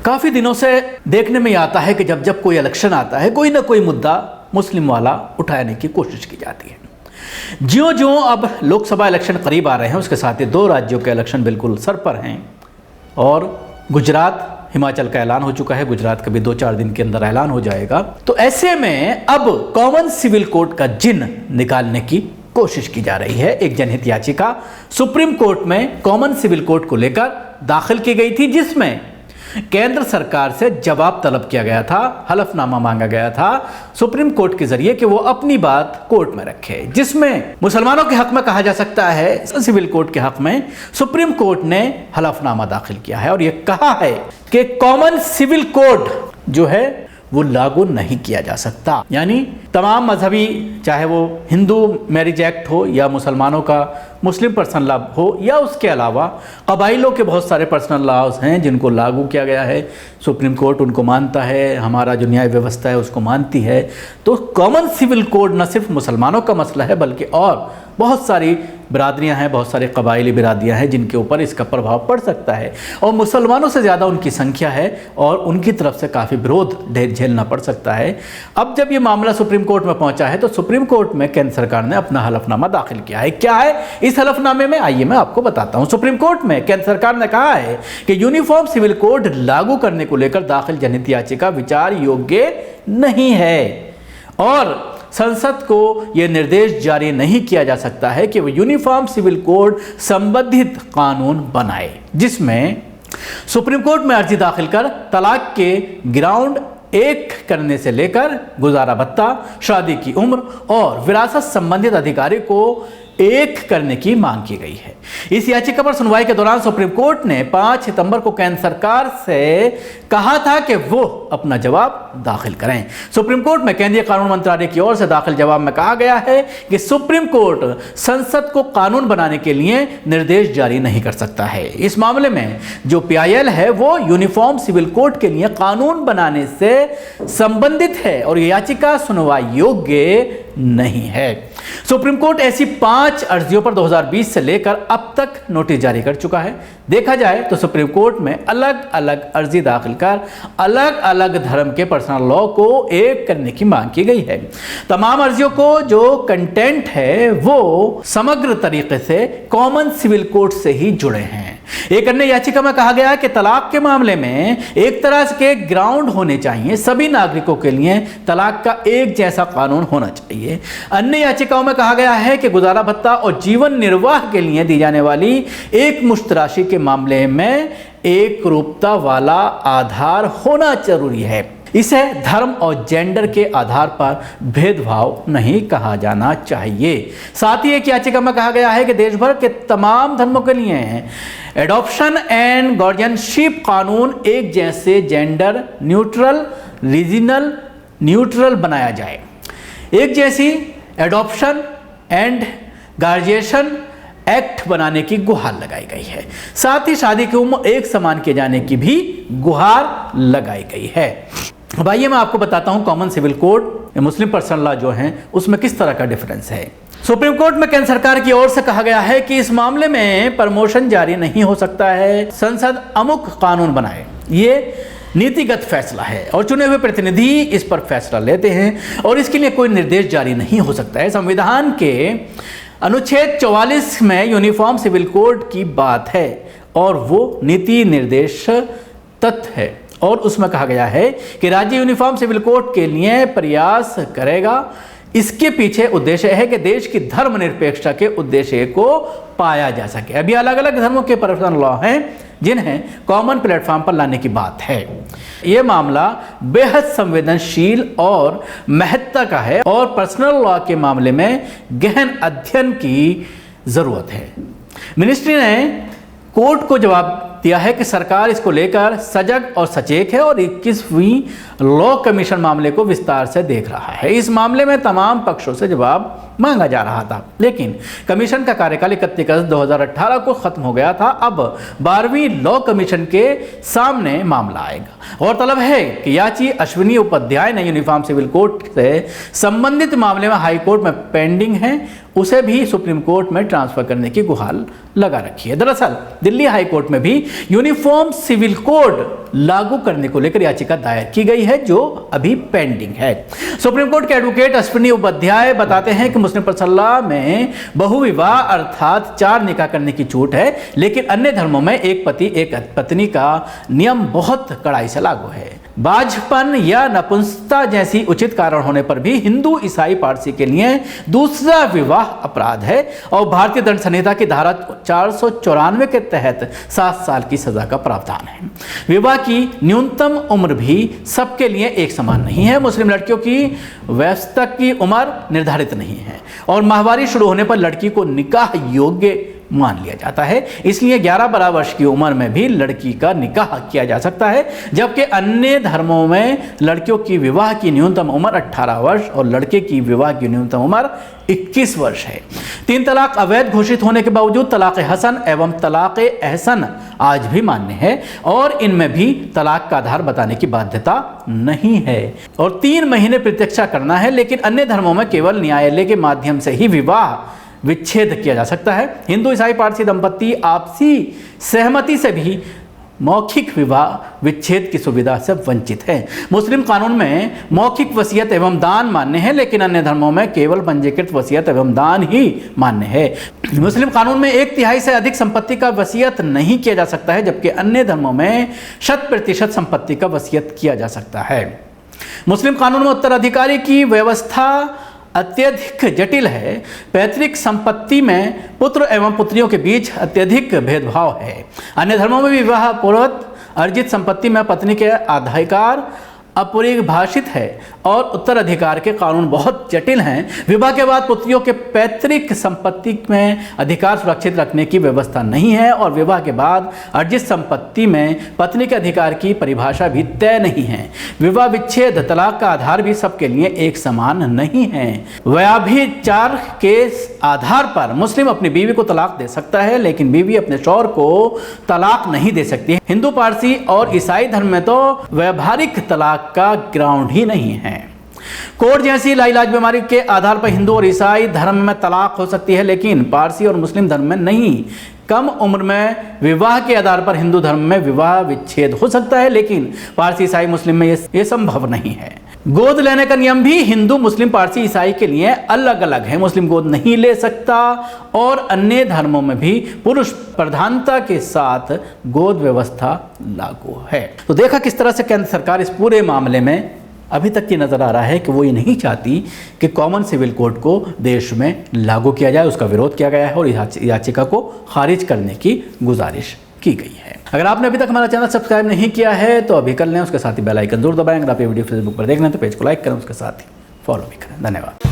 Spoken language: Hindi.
काफ़ी दिनों से देखने में आता है कि जब जब कोई इलेक्शन आता है कोई ना कोई मुद्दा मुस्लिम वाला उठाने की कोशिश की जाती है। ज्यों-ज्यों अब लोकसभा इलेक्शन करीब आ रहे हैं उसके साथ ही 2 राज्यों के इलेक्शन बिल्कुल सर पर हैं और गुजरात, हिमाचल का ऐलान हो चुका है, गुजरात का भी 2-4 दिन के अंदर ऐलान हो जाएगा। तो ऐसे में अब कॉमन सिविल कोड का जिन निकालने की कोशिश की जा रही है। एक जनहित याचिका सुप्रीम कोर्ट में कॉमन सिविल कोड को लेकर दाखिल की गई थी, जिसमें केंद्र सरकार से जवाब तलब किया गया था, हलफनामा मांगा गया था सुप्रीम कोर्ट के जरिए कि वो अपनी बात कोर्ट में रखे, जिसमें मुसलमानों के हक में कहा जा सकता है सिविल कोड के हक में सुप्रीम कोर्ट ने हलफनामा दाखिल किया है और ये कहा है कि कॉमन सिविल कोड जो है वो लागू नहीं किया जा सकता। यानी तमाम मजहबी, चाहे वो हिंदू मैरिज एक्ट हो या मुसलमानों का मुस्लिम पर्सनल लॉ हो या उसके अलावा कबाइलों के बहुत सारे पर्सनल लॉज हैं जिनको लागू किया गया है, सुप्रीम कोर्ट उनको मानता है, हमारा जो न्याय व्यवस्था है उसको मानती है। तो कॉमन सिविल कोड न सिर्फ मुसलमानों का मसला है बल्कि और बहुत सारी बिरादरियां हैं, बहुत सारे कबाइली बिरादरियां हैं जिनके ऊपर इसका प्रभाव पड़ सकता है और मुसलमानों से ज़्यादा उनकी संख्या है और उनकी तरफ से काफ़ी विरोध झेलना पड़ सकता है। अब जब ये मामला सुप्रीम कोर्ट में पहुंचा है तो सुप्रीम कोर्ट में केंद्र सरकार ने अपना हलफनामा दाखिल किया है। क्या है इस हलफनामे में, आइए मैं आपको बताता हूं। सुप्रीम कोर्ट में केंद्र सरकार ने कहा है कि यूनिफॉर्म सिविल कोड लागू करने को लेकर दाखिल जनहित याचिका विचार योग्य नहीं है और संसद को यह निर्देश जारी नहीं किया जा सकता है कि वह यूनिफॉर्म सिविल कोड संबंधित कानून बनाए, जिसमें सुप्रीम कोर्ट में अर्जी दाखिल कर तलाक के ग्राउंड 1 करने से लेकर गुजारा भत्ता, शादी की उम्र और विरासत संबंधित अधिकारी को 1 करने की मांग की गई है। इस याचिका पर सुनवाई के दौरान सुप्रीम कोर्ट ने 5 सितंबर को केंद्र सरकार से कहा था कि वो अपना जवाब दाखिल करें। सुप्रीम कोर्ट में केंद्रीय कानून मंत्रालय की ओर से दाखिल जवाब में कहा गया है कि सुप्रीम कोर्ट संसद को कानून बनाने के लिए निर्देश जारी नहीं कर सकता है। इस मामले में जो PIL है वो यूनिफॉर्म सिविल कोड के लिए कानून बनाने से संबंधित है और याचिका सुनवाई योग्य नहीं है। सुप्रीम कोर्ट ऐसी 5 अर्जियों पर 2020 से लेकर अब तक नोटिस जारी कर चुका है। देखा जाए तो सुप्रीम कोर्ट में अलग अलग अर्जी दाखिल कर अलग अलग धर्म के पर्सनल लॉ को 1 करने की मांग की गई है। तमाम अर्जियों को जो कंटेंट है वो समग्र तरीके से कॉमन सिविल कोड से ही जुड़े हैं। एक अन्य याचिका में कहा गया है कि तलाक के मामले में एक तरह के ग्राउंड होने चाहिए, सभी नागरिकों के लिए तलाक का एक जैसा कानून होना चाहिए। अन्य याचिकाओं में कहा गया है कि गुजारा भत्ता और जीवन निर्वाह के लिए दी जाने वाली एक मुश्त राशि के मामले में एक रूपता वाला आधार होना जरूरी है। इसे धर्म और जेंडर के आधार पर भेदभाव नहीं कहा जाना चाहिए। साथ ही एक याचिका में कहा गया है कि देश भर के तमाम धर्मों के लिए एडॉप्शन एंड गार्डियनशिप कानून एक जैसे जेंडर न्यूट्रल, रीजनल न्यूट्रल बनाया जाए। एक जैसी एडॉप्शन एंड गार्जियन एक्ट बनाने की गुहार लगाई गई है। साथ ही शादी की उम्र एक समान किए जाने की भी गुहार लगाई गई है। अब आइए मैं आपको बताता हूं कॉमन सिविल कोड मुस्लिम पर्सनल लॉ जो हैं उसमें किस तरह का डिफरेंस है। सुप्रीम कोर्ट में केंद्र सरकार की ओर से कहा गया है कि इस मामले में प्रमोशन जारी नहीं हो सकता है, संसद अमुक कानून बनाए। ये नीतिगत फैसला है और चुने हुए प्रतिनिधि इस पर फैसला लेते हैं और इसके लिए कोई निर्देश जारी नहीं हो सकता है। संविधान के अनुच्छेद 44 में यूनिफॉर्म सिविल कोड की बात है और वो नीति निर्देश तत्व है और उसमें कहा गया है कि राज्य यूनिफॉर्म सिविल कोड के लिए प्रयास करेगा। इसके पीछे उद्देश्य है कि देश की धर्मनिरपेक्षता के उद्देश्य को पाया जा सके। अभी अलग अलग धर्मों के पर्सनल लॉ हैं जिन्हें कॉमन प्लेटफॉर्म पर लाने की बात है। यह मामला बेहद संवेदनशील और महत्ता का है और पर्सनल लॉ के मामले में गहन अध्ययन की जरूरत है। मिनिस्ट्री ने कोर्ट को जवाब दिया है कि सरकार इसको लेकर सजग और सचेत है और 21वीं लॉ कमीशन मामले को विस्तार से देख रहा है। इस मामले में तमाम पक्षों से जवाब मांगा जा रहा था, लेकिन कमीशन का कार्यकाल 31 अगस्त 2018 को खत्म हो गया था। अब 12वीं लॉ कमीशन के सामने मामला आएगा। गौरतलब है कि याची अश्विनी उपाध्याय ने यूनिफॉर्म सिविल कोड से संबंधित मामले में हाई कोर्ट में पेंडिंग है, उसे भी सुप्रीम कोर्ट में ट्रांसफर करने की गुहार लगा रखी है। दरअसल दिल्ली हाई कोर्ट में भी यूनिफॉर्म सिविल कोड लागू करने को लेकर याचिका दायर की गई है, जो अभी पेंडिंग है। सुप्रीम कोर्ट के एडवोकेट अश्विनी उपाध्याय बताते हैं कि मुस्लिम सल्लाह में बहुविवाह अर्थात 4 निकाह करने की छूट है, लेकिन अन्य धर्मों में एक पति एक पत्नी का नियम बहुत कड़ाई से लागू है। बाझपन या नपुंसकता जैसी उचित कारण होने पर भी हिंदू, ईसाई, पारसी के लिए दूसरा विवाह अपराध है और भारतीय दंड संहिता की धारा 494 के तहत 7 साल की सजा का प्रावधान है। विवाह की न्यूनतम उम्र भी सबके लिए एक समान नहीं है। मुस्लिम लड़कियों की वयस्कता की उम्र निर्धारित नहीं है और माहवारी शुरू होने पर लड़की को निकाह योग्य मान लिया जाता है, इसलिए 11-12 वर्ष की उम्र में भी लड़की का निकाह किया जा सकता है, जबकि अन्य धर्मों में लड़कियों की विवाह की न्यूनतम उम्र 18 वर्ष और लड़के की विवाह की न्यूनतम उम्र 21 वर्ष है। 3 तलाक अवैध घोषित होने के बावजूद तलाक हसन एवं तलाक एहसन आज भी मान्य है और इनमें भी तलाक का आधार बताने की बाध्यता नहीं है और 3 महीने प्रतीक्षा करना है, लेकिन अन्य धर्मों में केवल न्यायालय के माध्यम से ही विवाह विच्छेद किया जा सकता है। हिंदू, ईसाई, पारसी दंपति आपसी सहमति से भी मौखिक विवाह विच्छेद की सुविधा से वंचित है। मुस्लिम कानून में मौखिक वसीयत एवं दान मान्य है, लेकिन अन्य धर्मों में केवल पंजीकृत वसीयत एवं दान ही मान्य है। मुस्लिम कानून में 1/3 से अधिक संपत्ति का वसीयत नहीं किया जा सकता है, जबकि अन्य धर्मों में 100% संपत्ति का वसीयत किया जा सकता है। मुस्लिम कानून में उत्तराधिकारी की व्यवस्था अत्यधिक जटिल है। पैतृक संपत्ति में पुत्र एवं पुत्रियों के बीच अत्यधिक भेदभाव है। अन्य धर्मों में विवाह पूर्व अर्जित संपत्ति में पत्नी के अधिकार अपरिभाषित है और उत्तराधिकार के कानून बहुत जटिल हैं। विवाह के बाद पुत्रियों के पैतृक संपत्ति में अधिकार सुरक्षित रखने की व्यवस्था नहीं है और विवाह के बाद अर्जित संपत्ति में पत्नी के अधिकार की परिभाषा भी तय नहीं है। विवाह विच्छेद तलाक का आधार भी सबके लिए एक समान नहीं है। व्यभिचार के आधार पर मुस्लिम अपनी बीवी को तलाक दे सकता है, लेकिन बीवी अपने शौहर को तलाक नहीं दे सकती। हिंदू, पारसी और ईसाई धर्म में तो व्यवहारिक तलाक का ग्राउंड ही नहीं है। कोढ़ जैसी लाइलाज बीमारी के आधार पर हिंदू और ईसाई धर्म में तलाक हो सकती है, लेकिन पारसी और मुस्लिम धर्म में नहीं। कम उम्र में विवाह के आधार पर हिंदू धर्म में विवाह विच्छेद हो सकता है, लेकिन पारसी, ईसाई, मुस्लिम में यह संभव नहीं है। गोद लेने का नियम भी हिंदू, मुस्लिम, पारसी, ईसाई के लिए अलग अलग है। मुस्लिम गोद नहीं ले सकता और अन्य धर्मों में भी पुरुष प्रधानता के साथ गोद व्यवस्था लागू है। तो देखा किस तरह से केंद्र सरकार इस पूरे मामले में अभी तक ये नज़र आ रहा है कि वो ये नहीं चाहती कि कॉमन सिविल कोड को देश में लागू किया जाए। उसका विरोध किया गया है और याचिका को खारिज करने की गुजारिश की गई है। अगर आपने अभी तक हमारा चैनल सब्सक्राइब नहीं किया है तो अभी कर लें, उसके साथ ही बेल आइकन जरूर दबाएं। अगर आप ये वीडियो फेसबुक पर देख रहे हैं तो पेज को लाइक करें, उसके साथ ही फॉलो भी करें। धन्यवाद।